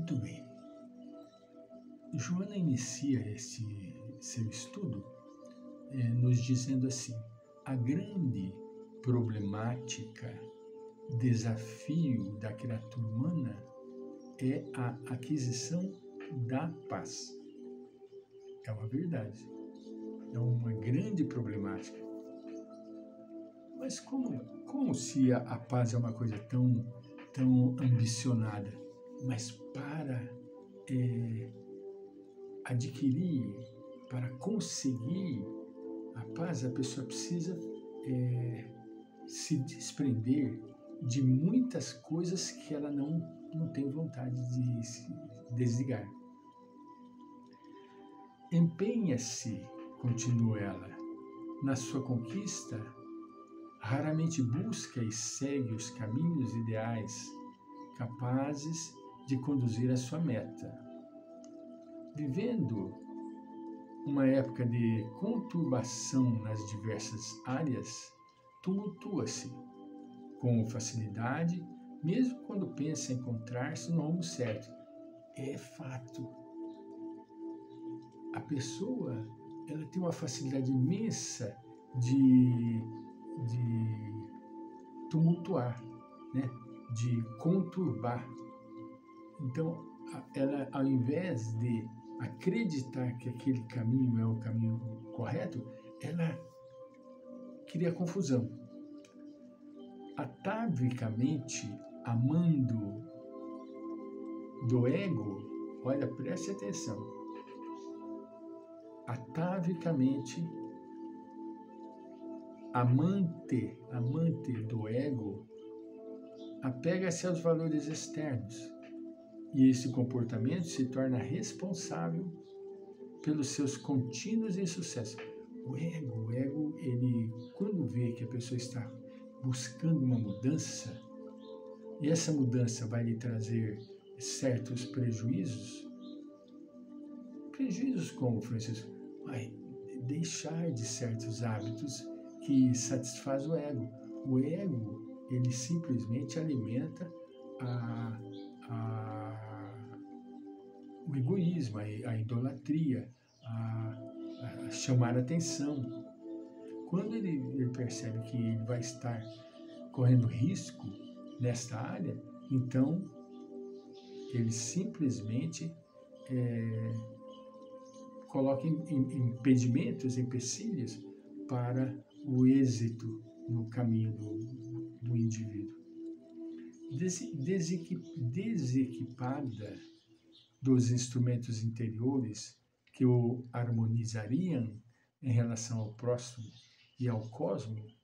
Muito bem. Joana inicia esse seu estudo nos dizendo assim: a grande problemática, desafio da criatura humana é a aquisição da paz. É uma verdade. É uma grande problemática. Mas como se a paz é uma coisa tão ambicionada? Mas para adquirir, para conseguir a paz, a pessoa precisa se desprender de muitas coisas que ela não tem vontade de se desligar. Empenha-se, continua ela, na sua conquista, raramente busca e segue os caminhos ideais capazes de conduzir à sua meta. Vivendo uma época de conturbação nas diversas áreas, tumultua-se com facilidade, mesmo quando pensa encontrar-se no rumo certo. É fato. A pessoa, ela tem uma facilidade imensa de tumultuar, né? De conturbar. Então, ela, ao invés de acreditar que aquele caminho é o caminho correto, ela cria confusão. Atavicamente amando do ego, olha, preste atenção, atavicamente amante do ego, apega-se aos valores externos e esse comportamento se torna responsável pelos seus contínuos insucessos. O ego, ele, quando vê que a pessoa está buscando uma mudança, e essa mudança vai lhe trazer certos prejuízos como, Francisco? Vai deixar de certos hábitos que satisfaz o ego. O ego, ele simplesmente alimenta o egoísmo, a idolatria, a chamar a atenção. Quando ele percebe que ele vai estar correndo risco nesta área, então ele simplesmente coloca impedimentos, empecilhos para o êxito no caminho do indivíduo. Desequipada dos instrumentos interiores que o harmonizariam em relação ao próximo e ao cosmos,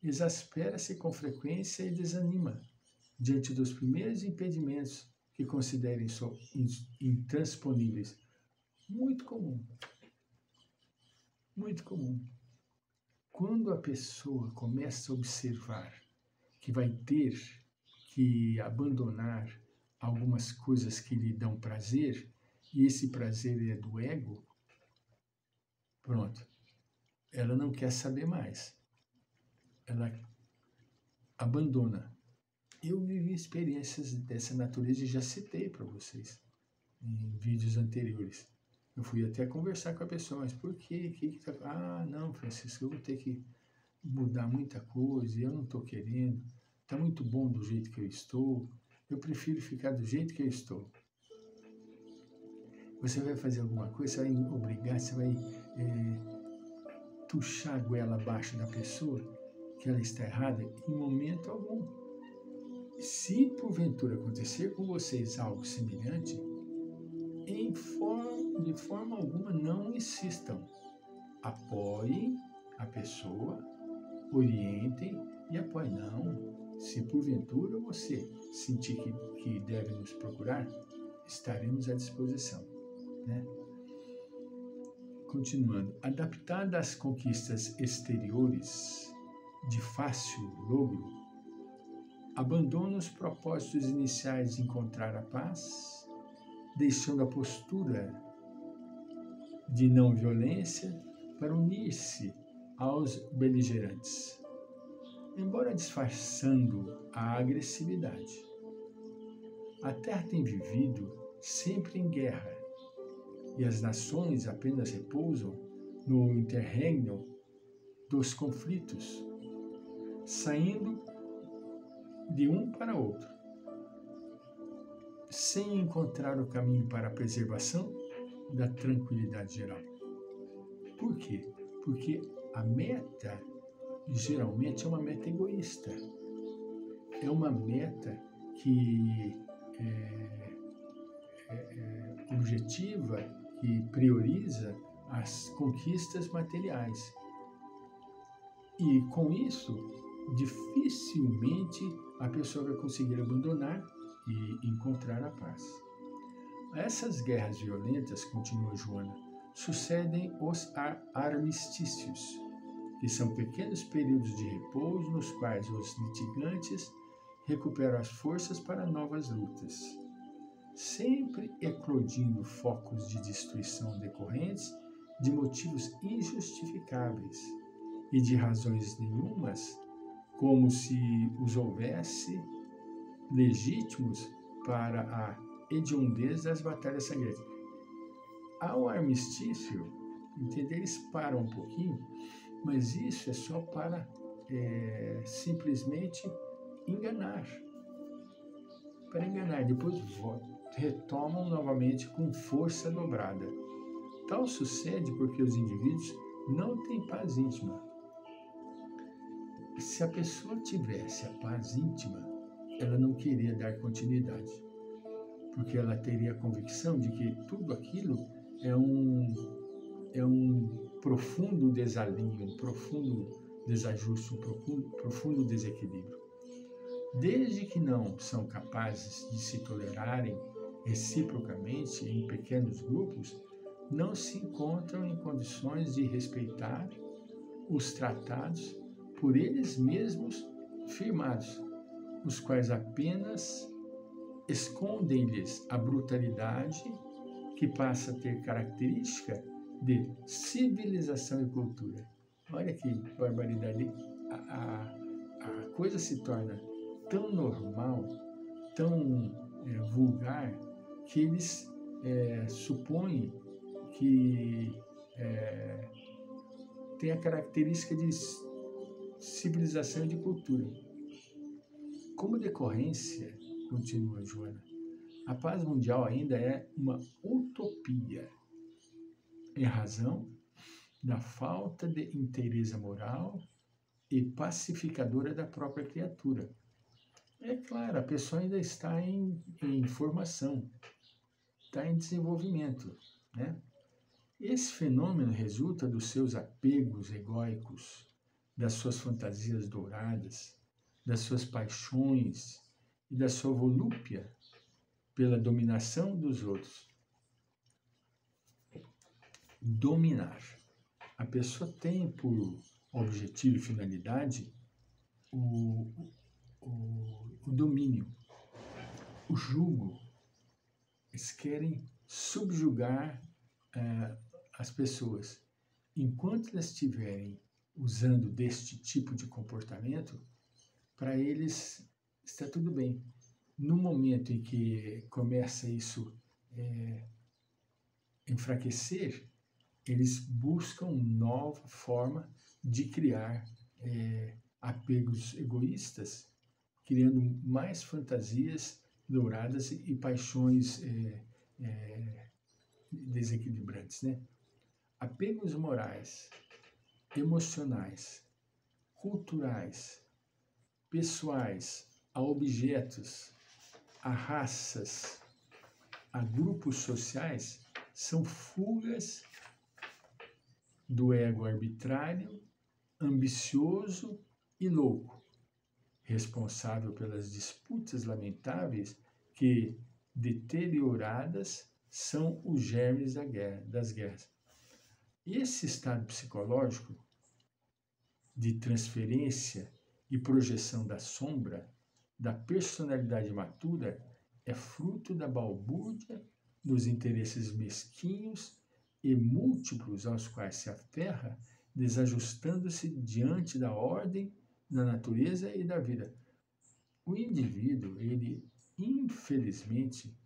exaspera-se com frequência e desanima diante dos primeiros impedimentos que considerem intransponíveis. Muito comum. Muito comum. Quando a pessoa começa a observar que vai ter que abandonar algumas coisas que lhe dão prazer, e esse prazer é do ego, pronto, ela não quer saber mais. Ela abandona. Eu vivi experiências dessa natureza e já citei para vocês em vídeos anteriores. Eu fui até conversar com a pessoa, mas por quê? Não, Francisco, eu vou ter que mudar muita coisa, eu não estou querendo, está muito bom do jeito que eu estou, eu prefiro ficar do jeito que eu estou. Você vai fazer alguma coisa, você vai obrigar, você vai tuchar a goela abaixo da pessoa, que ela está errada, em momento algum. Se porventura acontecer com vocês algo semelhante, de forma alguma não insistam. Apoiem a pessoa, orientem e apoiem. Não, se porventura você sentir que deve nos procurar, estaremos à disposição, né? Continuando, adaptada às conquistas exteriores de fácil logro, abandona os propósitos iniciais de encontrar a paz, deixando a postura de não violência para unir-se aos beligerantes, embora disfarçando a agressividade. A Terra tem vivido sempre em guerra, e as nações apenas repousam no interregno dos conflitos, saindo de um para outro, sem encontrar o caminho para a preservação da tranquilidade geral. Por quê? Porque a meta, geralmente, é uma meta egoísta. É uma meta que é objetiva, que prioriza as conquistas materiais. E, com isso, dificilmente a pessoa vai conseguir abandonar e encontrar a paz. A essas guerras violentas, continua Joana, sucedem os armistícios, que são pequenos períodos de repouso nos quais os litigantes recuperam as forças para novas lutas, sempre eclodindo focos de destruição decorrentes de motivos injustificáveis e de razões nenhumas, como se os houvesse legítimos para a hediondez das batalhas sangrentas. Ao armistício, entender, eles param um pouquinho, mas isso é só para simplesmente enganar. Para enganar, depois retomam novamente com força dobrada. Tal sucede porque os indivíduos não têm paz íntima. Se a pessoa tivesse a paz íntima, ela não queria dar continuidade, porque ela teria a convicção de que tudo aquilo é um profundo desalinho, um profundo desajuste, um profundo desequilíbrio. Desde que não são capazes de se tolerarem reciprocamente em pequenos grupos, não se encontram em condições de respeitar os tratados por eles mesmos firmados, os quais apenas escondem-lhes a brutalidade que passa a ter característica de civilização e cultura. Olha que barbaridade! A coisa se torna tão normal, tão vulgar, que eles supõem que tem a característica de civilização e de cultura. Como decorrência, continua Joana, a paz mundial ainda é uma utopia, em razão da falta de inteireza moral e pacificadora da própria criatura. É claro, a pessoa ainda está em formação, está em desenvolvimento, né? Esse fenômeno resulta dos seus apegos egóicos, das suas fantasias douradas, das suas paixões e da sua volúpia pela dominação dos outros. Dominar. A pessoa tem por objetivo e finalidade o domínio, o jugo. Eles querem subjugar as pessoas. Enquanto elas estiverem usando deste tipo de comportamento, para eles está tudo bem. No momento em que começa isso enfraquecer, eles buscam nova forma de criar apegos egoístas, criando mais fantasias douradas e paixões desequilibrantes, né? Apegos morais, emocionais, culturais, pessoais, a objetos, a raças, a grupos sociais, são fugas do ego arbitrário, ambicioso e louco, responsável pelas disputas lamentáveis que, deterioradas, são os germes das guerras. Esse estado psicológico de transferência e projeção da sombra, da personalidade imatura, é fruto da balbúrdia dos interesses mesquinhos e múltiplos aos quais se aferra, desajustando-se diante da ordem, da natureza e da vida. O indivíduo, ele, infelizmente,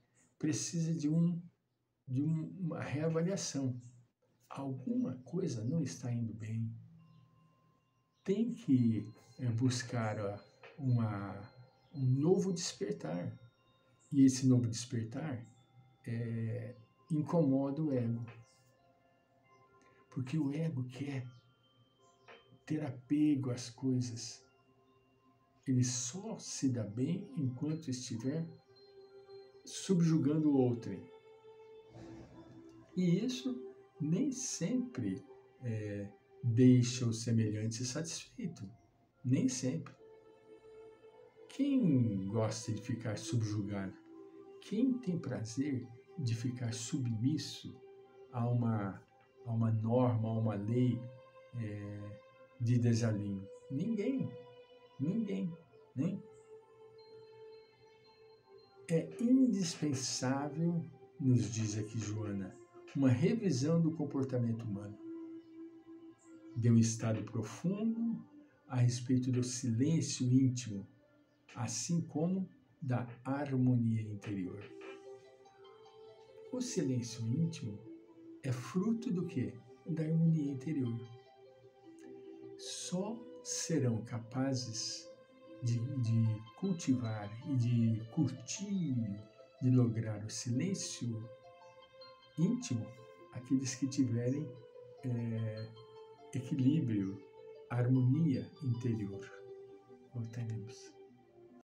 precisa de uma reavaliação. Alguma coisa não está indo bem. Tem que buscar um novo despertar. E esse novo despertar incomoda o ego. Porque o ego quer ter apego às coisas. Ele só se dá bem enquanto estiver subjugando o outrem. E isso nem sempre deixa o semelhante satisfeito. Nem sempre. Quem gosta de ficar subjugado? Quem tem prazer de ficar submisso a uma norma, a uma lei de desalinho? Ninguém. Ninguém. Nem. É indispensável, nos diz aqui Joana, uma revisão do comportamento humano, de um estado profundo a respeito do silêncio íntimo, assim como da harmonia interior. O silêncio íntimo é fruto do quê? Da harmonia interior. Só serão capazes de cultivar e de curtir, de lograr o silêncio íntimo, aqueles que tiverem equilíbrio, harmonia interior. Voltaremos.